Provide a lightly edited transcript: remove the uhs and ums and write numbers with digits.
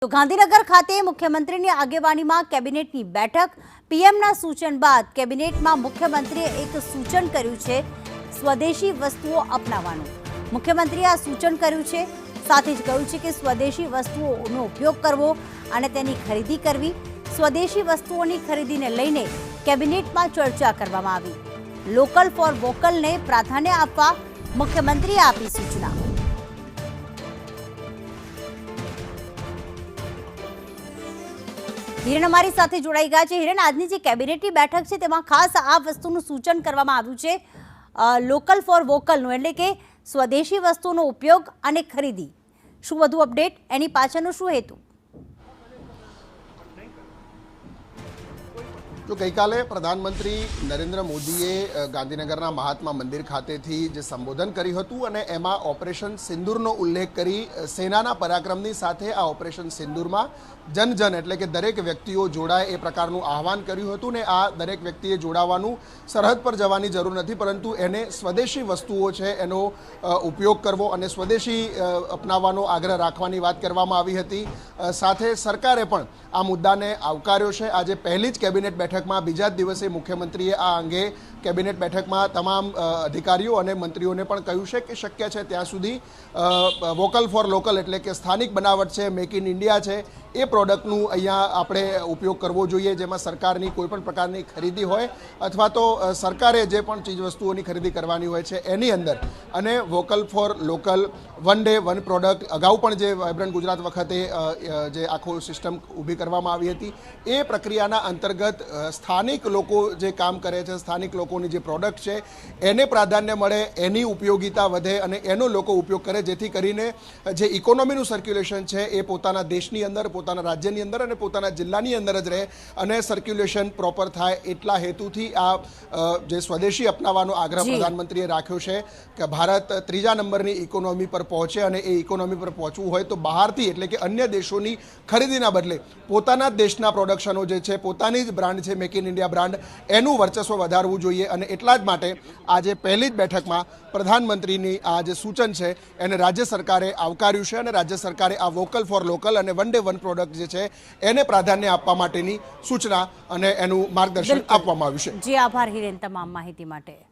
તો ગાંધીનગર ખાતે મુખ્યમંત્રીની આગેવાનીમાં કેબિનેટની બેઠક પીએમના સૂચન બાદ કેબિનેટમાં મુખ્યમંત્રીએ એક સૂચન કર્યું છે સ્વદેશી વસ્તુઓ અપનાવવાનું। મુખ્યમંત્રીએ આ સૂચન કર્યું છે, સાથે જ કહ્યું છે કે સ્વદેશી વસ્તુઓનો ઉપયોગ કરવો અને તેની ખરીદી કરવી। સ્વદેશી વસ્તુઓની ખરીદીને લઈને કેબિનેટમાં ચર્ચા કરવામાં આવી। લોકલ ફોર વોકલને પ્રાધાન્ય આપવા મુખ્યમંત્રીએ આપી સૂચના। हिरण हमारी साथे जोड़ाई गया है। हिरण, आज की केबिनेटनी बैठक है तेमां खास आ वस्तुनुं सूचन करवामां आव्युं छे, लोकल फॉर वोकलनुं, एटले के स्वदेशी वस्तुओनो उपयोग अने खरीदी। शुं वधु अपडेट, एनी पाछळनो शुं हेतु? तो गई काले प्रधानमंत्री नरेन्द्र मोदीए गांधीनगरना महात्मा मंदिर खातेथी जे संबोधन कर्युं हतुं अने एमां ऑपरेशन सिंदूरनो उल्लेख करी सेनाना पराक्रमनी साथे आ ऑपरेशन सिंदूरमां जन जन एटले के दरेक व्यक्तिओ जोड़ाय ए प्रकारनुं आह्वान कर्युं हतुं ने आ दरेक व्यक्तिए जोड़ावानुं सरहद पर जवानी जरूर नथी, परंतु एने स्वदेशी वस्तुओ छे एनो उपयोग करवो अने स्वदेशी अपनावવાનો आग्रह राखवानी वात करवामां आवी हती। साथे सरकारे पण आ मुद्दाने आवकार्यो छे। आज पहली ज केबिनेट बैठकमां बीजा दिवसे मुख्यमंत्रीए आ अंगे केबिनेट बैठकमां तमाम अधिकारीओ अने मंत्रीओने पण कह्युं छे के शक्य छे त्यां सुधी वोकल फॉर लोकल एटले के स्थानिक बनावट छे, मेक इन इंडिया छे, ए प्रोडक्टનું અહીંયા આપણે ઉપયોગ કરવો જોઈએ, જેમાં સરકારની કોઈપણ પ્રકારની ખરીદી હોય અથવા તો સરકારે જે પણ ચીજવસ્તુઓની ખરીદી કરવાની હોય છે એની અંદર અને vocal for local, one day one product, અગાઉ પણ જે વાઇબ્રન્ટ ગુજરાત વખતે જે આખો સિસ્ટમ ઊભી કરવામાં આવી હતી એ પ્રક્રિયાના અંતર્ગત સ્થાનિક લોકો જે કામ કરે છે, સ્થાનિક લોકોની જે પ્રોડક્ટ છે એને પ્રાધાન્ય મળે, એની ઉપયોગિતા વધે અને એનો લોકો ઉપયોગ કરે, જેથી કરીને જે ઇકોનોમીનું સર્ક્યુલેશન છે એ પોતાના દેશની અંદર, પોતાના રાજ્યની અંદર અને પોતાના જિલ્લાની અંદર જ રહે અને સર્ક્યુલેશન પ્રોપર થાય એટલા હેતુથી આ જે સ્વદેશી અપનાવવાનો આગ્રહ પ્રધાનમંત્રીએ રાખ્યો છે કે ભારત ત્રીજા નંબરની ઇકોનોમી પર પહોંચે અને એ ઇકોનોમી પર પહોંચવું હોય તો બહારથી એટલે કે અન્ય દેશોની ખરીદીના બદલે પોતાના દેશના પ્રોડક્શનો જે છે, પોતાની જ બ્રાન્ડ છે, મેક ઇન ઇન્ડિયા બ્રાન્ડ, એનું વર્ચસ્વ વધારવું જોઈએ અને એટલા જ માટે આજે પહેલી જ બેઠકમાં પ્રધાનમંત્રીની આ જે સૂચન છે એને રાજ્ય સરકારે આવકાર્યું છે અને રાજ્ય સરકારે આ વોકલ ફોર લોકલ અને વન ડે વન પ્રોડક્ટ જે છે એને પ્રાધાન્ય આપવા માટેની સૂચના અને એનું માર્ગદર્શન આપવામાં આવ્યું છે। જી આભાર હિરેન તમામ માહિતી માટે।